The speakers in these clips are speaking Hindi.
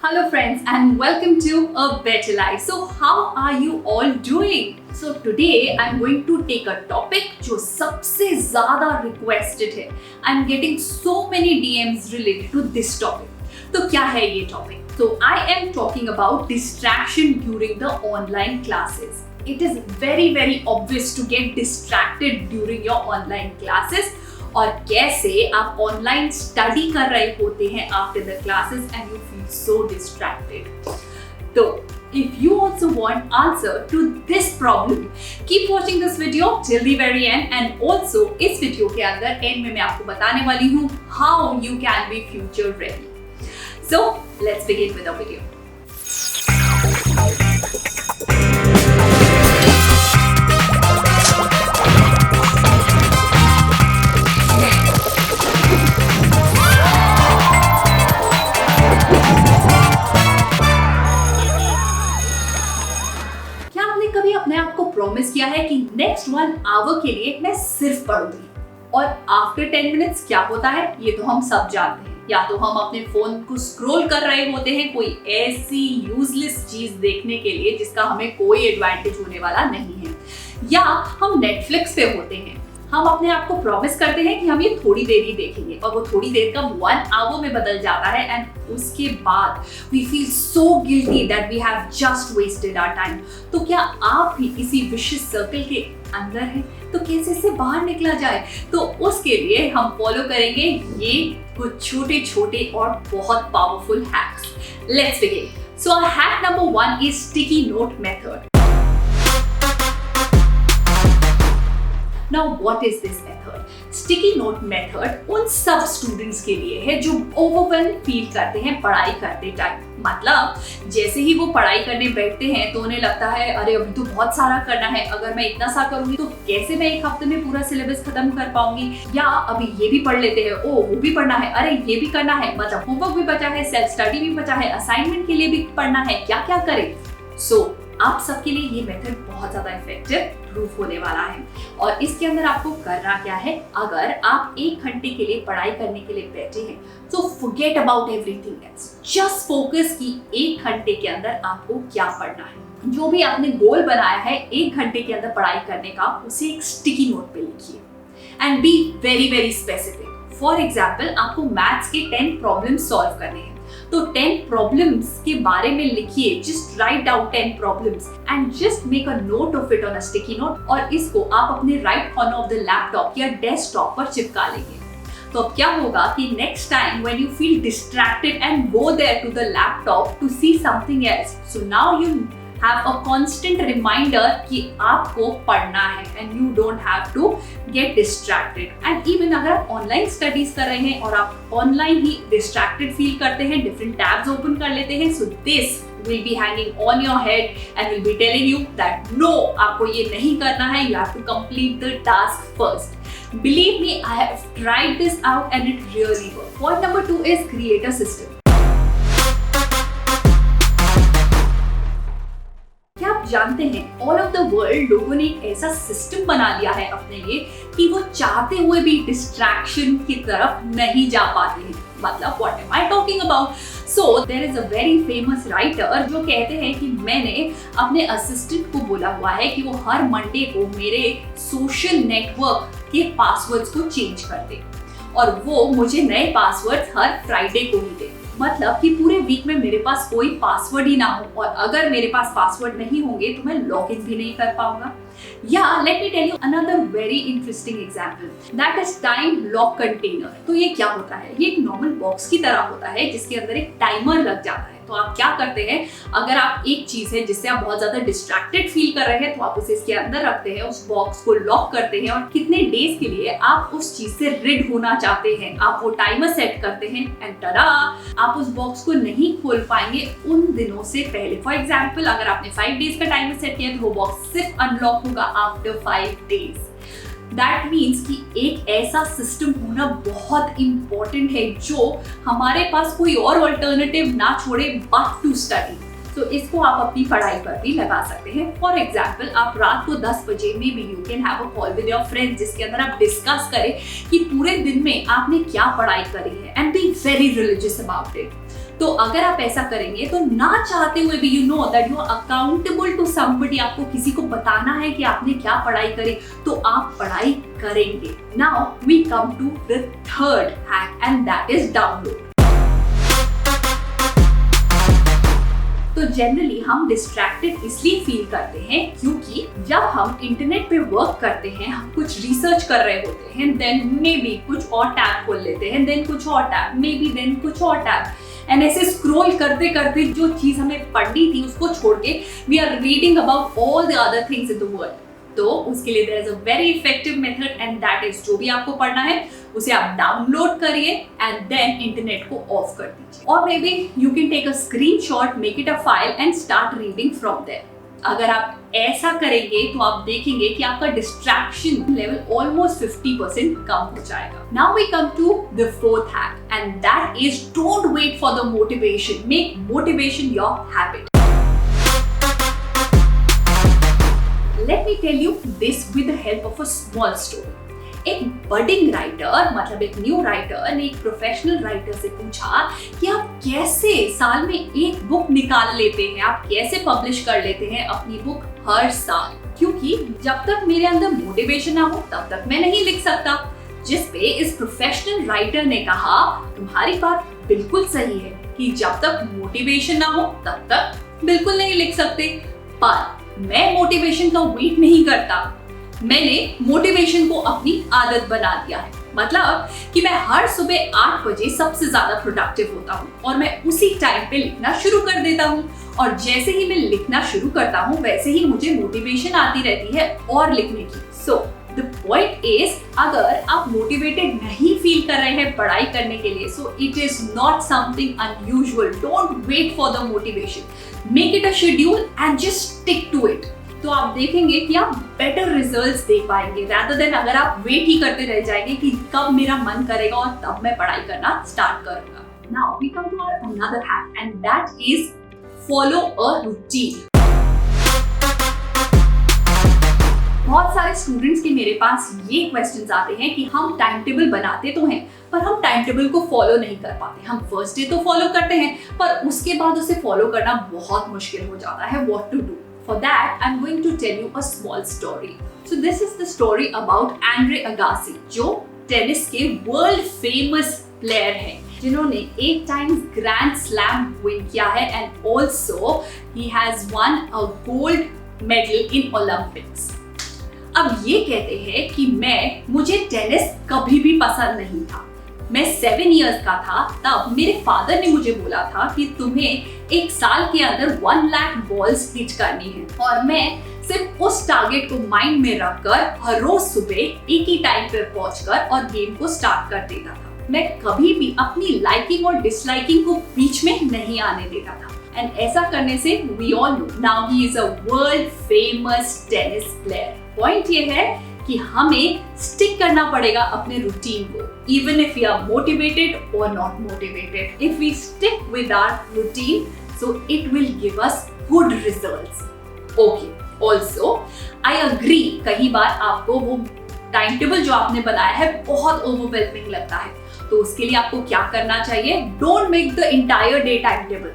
Hello friends and welcome to A Better Life. So how are you all doing? So today I'm going to take a topic जो सबसे ज़्यादा requested है. I'm getting so many DMs related to this topic. तो क्या है ये topic? So I am talking about distraction during the online classes. It is very obvious to get distracted during your online classes. और कैसे आप ऑनलाइन स्टडी कर रहे होते हैं after the classes and you feel so distracted. तो if you also want answer to this problem, keep watching this video till the very end. And also इस वीडियो के अंदर एंड में मैं आपको बताने वाली हूँ how you can be future ready. So let's begin with the video. अपने आप को प्रॉमिस किया है कि नेक्स्ट 1 आवर के लिए मैं सिर्फ पढ़ूंगी और आफ्टर 10 मिनट्स क्या होता है ये तो हम सब जानते हैं. या तो हम अपने फोन को स्क्रॉल कर रहे होते हैं कोई ऐसी यूजलेस चीज देखने के लिए जिसका हमें कोई एडवांटेज होने वाला नहीं है, या हम नेटफ्लिक्स पे होते हैं. हम अपने आप को प्रॉमिस करते हैं कि हम ये थोड़ी देर ही देखेंगे और वो थोड़ी देर का 1 आवर में बदल जाता है एंड उसके बाद we feel so guilty that we have just wasted our time. तो क्या आप भी इसी विशियस सर्कल के अंदर हैं? तो कैसे इससे बाहर निकला जाए? तो उसके लिए हम फॉलो करेंगे ये कुछ छोटे छोटे और बहुत powerful hacks. Let's begin. So hack number 1 is sticky note method. Now what is this method? Sticky note method उन सब स्टूडेंट्स के लिए है जो ओवरवेल्म फील करते हैं पढ़ाई करते टाइम. मतलब जैसे ही वो पढ़ाई करने बैठते हैं तो उन्हें लगता है अरे अभी तो बहुत सारा करना है, अगर मैं इतना सा करूंगी तो कैसे मैं 1 हफ्ते में पूरा सिलेबस खत्म कर पाऊंगी, या अभी ये भी पढ़ लेते हैं, ओ वो भी पढ़ना है, अरे ये भी करना है, मतलब होमवर्क भी बचा है, सेल्फ स्टडी भी बचा है, असाइनमेंट के लिए भी पढ़ना है, क्या क्या करें. सो आप सबके लिए ये मेथड बहुत ज्यादा इफेक्टिव प्रूफ होने वाला है. और इसके अंदर आपको करना क्या है, अगर आप 1 घंटे के लिए पढ़ाई करने के लिए बैठे हैं तो forget about everything else. Just focus कि 1 घंटे के अंदर आपको क्या पढ़ना है. जो भी आपने गोल बनाया है 1 घंटे के अंदर पढ़ाई करने का, उसे एक स्टिकी नोट पे लिखिए and be very specific. For example आपको मैथ्स के 10 प्रॉब्लम सॉल्व करने हैं तो 10 प्रॉब्लम्स के बारे में लिखिए. Just write down 10 problems and just make a note of it on a sticky note और इसको आप अपने right corner of the laptop या डेस्कटॉप पर चिपका लेंगे. तो अब क्या होगा कि next time when you feel distracted and go there to the laptop to see something else, so now you have a constant reminder कि आपको पढ़ना है and you don't have to get distracted. And even अगर आप ऑनलाइन स्टडीज कर रहे हैं और आप ऑनलाइन ही डिस्ट्रैक्टेड फील करते हैं, डिफरेंट टैब्स ओपन कर लेते हैं, so this will be hanging on your head and will be telling you that no, आपको ये नहीं करना है, you have to complete the task first. Believe me, I have tried this out and it really works. Point number 2 is create a system. क्या आप जानते हैं ऑल ओवर द वर्ल्ड लोगों ने एक ऐसा सिस्टम बना लिया है अपने लिए कि वो चाहते हुए भी डिस्ट्रैक्शन की तरफ नहीं जा पाते हैं. मतलब what am I talking about? So there is a very famous writer जो कहते हैं कि मैंने अपने असिस्टेंट को बोला हुआ है कि वो हर मंडे को मेरे सोशल नेटवर्क के पासवर्ड्स को चेंज कर दे और वो मुझे नए पासवर्ड्स हर फ्राइडे को ही दे. मतलब कि पूरे वीक में मेरे पास कोई पासवर्ड ही ना हो और अगर मेरे पास पासवर्ड नहीं होंगे तो मैं लॉगिन भी नहीं कर पाऊंगा. या let me tell you another very interesting example, that is time lock container. तो ये क्या होता है? ये एक नॉर्मल बॉक्स की तरह होता है जिसके अंदर एक टाइमर लग जाता है. तो आप क्या करते हैं, अगर आप एक चीज है जिससे आप बहुत ज्यादा डिस्ट्रैक्टेड फील कर रहे हैं तो आप उसे इसके अंदर रखते हैं, उस बॉक्स को लॉक करते हैं और कितने डेज के लिए आप उस चीज से रिड होना चाहते हैं आप वो टाइमर सेट करते हैं एंड टडा, आप उस बॉक्स को नहीं खोल पाएंगे उन दिनों से पहले. फॉर एग्जाम्पल अगर आपने 5 डेज का टाइमर सेट किया तो वो बॉक्स सिर्फ अनलॉक होगा आफ्टर 5 डेज. दैट मीन्स कि एक ऐसा सिस्टम होना बहुत इंपॉर्टेंट है जो हमारे पास कोई और ऑल्टरनेटिव ना छोड़े बट टू स्टडी. तो इसको आप अपनी पढ़ाई पर भी लगा सकते हैं. फॉर एग्जाम्पल आप रात को 10 बजे में भी you can have a call with your friends जिसके अंदर आप डिस्कस करें कि पूरे दिन में आपने क्या पढ़ाई करी है and be very religious about it. तो अगर आप ऐसा करेंगे तो ना चाहते हुए भी you know that you are accountable to somebody, आपको किसी को बताना है कि आपने क्या पढ़ाई करी, तो आप पढ़ाई करेंगे। Now we come to the third hack and that is download. तो जनरली हम डिस्ट्रैक्टेड इसलिए फील करते हैं क्योंकि जब हम इंटरनेट पे वर्क करते हैं, हम कुछ रिसर्च कर रहे होते हैं, देन मे बी कुछ और टैब खोल लेते हैं, देन कुछ और टैब, मे बी देन कुछ और टैब, एंड ऐसे स्क्रॉल करते करते जो चीज हमें पढ़नी थी उसको छोड़ के we are reading about all the other things in the world. तो उसके लिए there is a very effective method and that is जो भी आपको पढ़ना है उसे आप डाउनलोड करिए एंड देन इंटरनेट को ऑफ कर दीजिए, और maybe you can take a screenshot, make it a file and start reading from there. अगर आप ऐसा करेंगे तो आप देखेंगे कि आपका डिस्ट्रैक्शन लेवल ऑलमोस्ट 50% कम हो जाएगा। Now we come to the fourth hack and that is don't wait for the motivation, make motivation your habit. Let me tell you this with the help of a small story. एक बडिंग राइटर मतलब एक न्यू राइटर ने एक प्रोफेशनल राइटर से पूछा कि आप कैसे साल में एक बुक निकाल लेते हैं, आप कैसे पब्लिश कर लेते हैं अपनी बुक हर साल, क्योंकि जब तक मेरे अंदर मोटिवेशन ना हो तब तक मैं नहीं लिख सकता। जिस पे इस प्रोफेशनल राइटर ने कहा तुम्हारी बात बिल्कुल सही है कि जब तक मोटिवेशन ना हो तब तक बिल्कुल नहीं लिख सकते, पर मैं मोटिवेशन का वेट नहीं करता, मैंने मोटिवेशन को अपनी आदत बना दिया है। मतलब कि मैं हर सुबह 8 बजे सबसे ज्यादा प्रोडक्टिव होता हूँ और मैं उसी टाइम पे लिखना शुरू कर देता हूँ, और जैसे ही मैं लिखना शुरू करता हूँ वैसे ही मुझे मोटिवेशन आती रहती है और लिखने की। सो द पॉइंट इज, अगर आप मोटिवेटेड नहीं फील कर रहे हैं पढ़ाई करने के लिए, so it is not something unusual, don't wait for the motivation, make it a schedule and just stick to it. तो आप देखेंगे कि आप बेटर रिजल्ट्स दे पाएंगे rather देन अगर आप वेट ही करते रह जाएंगे कि कब मेरा मन करेगा और तब मैं पढ़ाई करना स्टार्ट करूंगा। Now we come to our another hack and that is follow a routine. बहुत सारे स्टूडेंट्स के मेरे पास ये क्वेश्चंस आते हैं कि हम टाइम टेबल बनाते तो हैं पर हम टाइम टेबल को फॉलो नहीं कर पाते। हम फर्स्ट डे तो फॉलो करते हैं पर उसके बाद उसे फॉलो करना बहुत मुश्किल हो जाता है। What to do? For that, I'm going to tell you a small story. So this is the story about Andre Agassi, जो टेनिस के वर्ल्ड फेमस प्लेयर हैं, जिन्होंने 8 times ग्रैंड स्लैम विन किया है and also he has one a gold medal in Olympics. अब ये कहते हैं कि मुझे टेनिस कभी भी पसंद नहीं था। मैं 7 years का था तब मेरे फादर ने मुझे बोला था कि तुम्हें 1 साल के अंदर 1 लाख बॉल्स हिट करनी है, और मैं सिर्फ उस टारगेट को माइंड में रखकर हर रोज सुबह एक ही टाइम पर पहुंचकर और गेम को स्टार्ट कर देता था। मैं कभी भी अपनी लाइकिंग और डिसलाइकिंग को बीच में नहीं आने देता था, एंड ऐसा करने से we all know now he is a world famous tennis player. Point ये है कि हमें स्टिक करना पड़ेगा अपने रूटीन को, even if we are motivated or not motivated. If we stick with our routine, so it will give us good results. Okay. Also, I agree. कई बार आपको वो टाइम टेबल जो आपने बनाया है बहुत ओवरवेलमिंग लगता है, तो उसके लिए आपको क्या करना चाहिए? Don't make the entire day time table.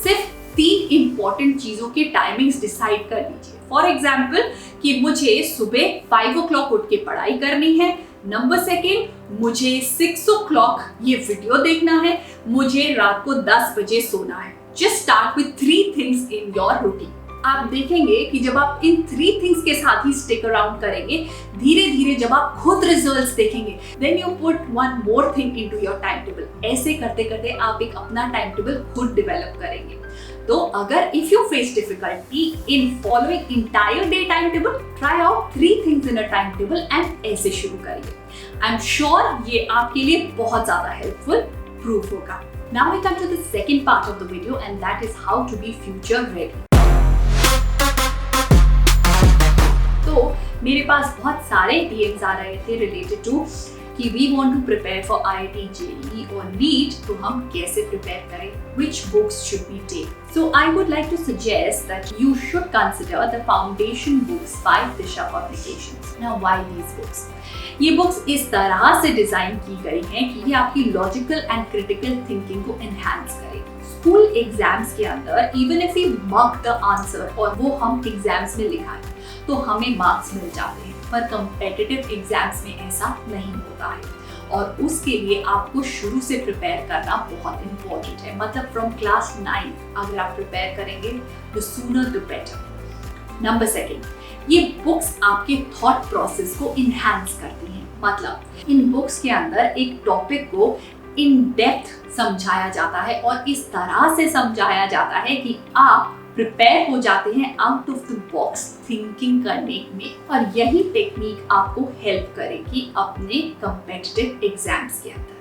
सिर्फ 3 इंपॉर्टेंट चीजों के टाइमिंग्स डिसाइड कर लीजिए। फॉर एग्जाम्पल कि मुझे सुबह 5 o'clock उठ के पढ़ाई करनी है, नंबर 2 मुझे 6 o'clock ये वीडियो देखना है, मुझे रात को 10 बजे सोना है। Just start with 3 things in your routine. आप देखेंगे कि जब आप इन 3 थिंग्स के साथ ही स्टिक अराउंड करेंगे, धीरे धीरे जब आप खुद रिजल्ट्स देखेंगे, then you put one more thing into your time table. ऐसे करते करते आप एक अपना टाइम टेबल खुद डेवलप करेंगे। तो अगर if you face difficulty in following entire day time table, try out 3 things in a time table and ऐसे शुरू करिए। आई एम श्योर ये आपके लिए बहुत ज्यादा हेल्पफुल प्रूफ होगा। Now we come to the second part of the video and that is how to be future ready. तो मेरे पास बहुत सारे DMs आ रहे थे रिलेटेड टू कि we want to prepare for IIT, JEE और NEET, तो हम कैसे प्रिपेयर करें, which books should we take? So I would like to suggest that you should consider the foundation books by Disha Publications. Now why these books? ये बुक्स इस तरह से डिजाइन की गई हैं कि ये आपकी लॉजिकल एंड क्रिटिकल थिंकिंग को एनहांस करेगी। स्कूल एग्जाम्स के अंदर even if we mark the answer और वो हम एग्जाम्स में लिखाएं तो हमें मार्क्स मिल जाते हैं, पर कंपेटिटिव एग्जाम्स में ऐसा नहीं होता है और उसके लिए आपको शुरू से प्रिपेयर करना बहुत इंपॉर्टेंट है। मतलब फ्रॉम क्लास 9 अगर आप प्रिपेयर करेंगे the sooner the better. Number 2, ये बुक्स आपके थॉट प्रोसेस को इनहैंस करती हैं। मतलब इन बुक्स के अंदर एक टॉपिक को इन डेप्थ समझाया जाता है और इस तरह से समझाया जाता है कि आप प्रिपेयर हो जाते हैं out of the box thinking करने में, और यही टेक्निक आपको हेल्प करेगी अपने कॉम्पिटिटिव एग्जाम्स के अंदर।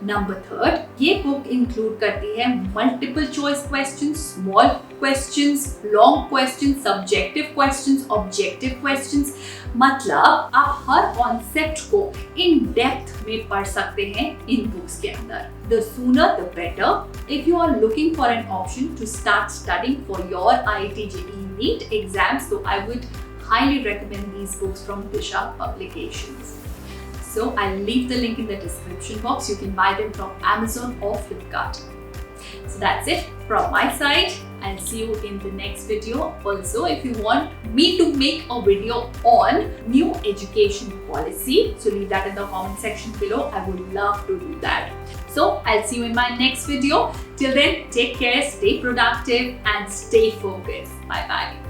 नंबर 3, ये बुक इंक्लूड करती है multiple choice questions, small questions, long questions, subjective questions, objective questions. मतलब आप हर कॉन्सेप्ट को इन डेप्थ में पढ़ सकते हैं इन बुक्स के अंदर। The sooner the better. If you are looking for an option to start studying for your IIT JEE NEET exams, so I would highly recommend these books from Disha Publications. So I'll leave the link in the description box. You can buy them from Amazon or Flipkart. So that's it from my side. I'll see you in the next video. Also, if you want me to make a video on new education policy, so leave that in the comment section below. I would love to do that. So I'll see you in my next video. Till then, take care, stay productive and stay focused. Bye bye.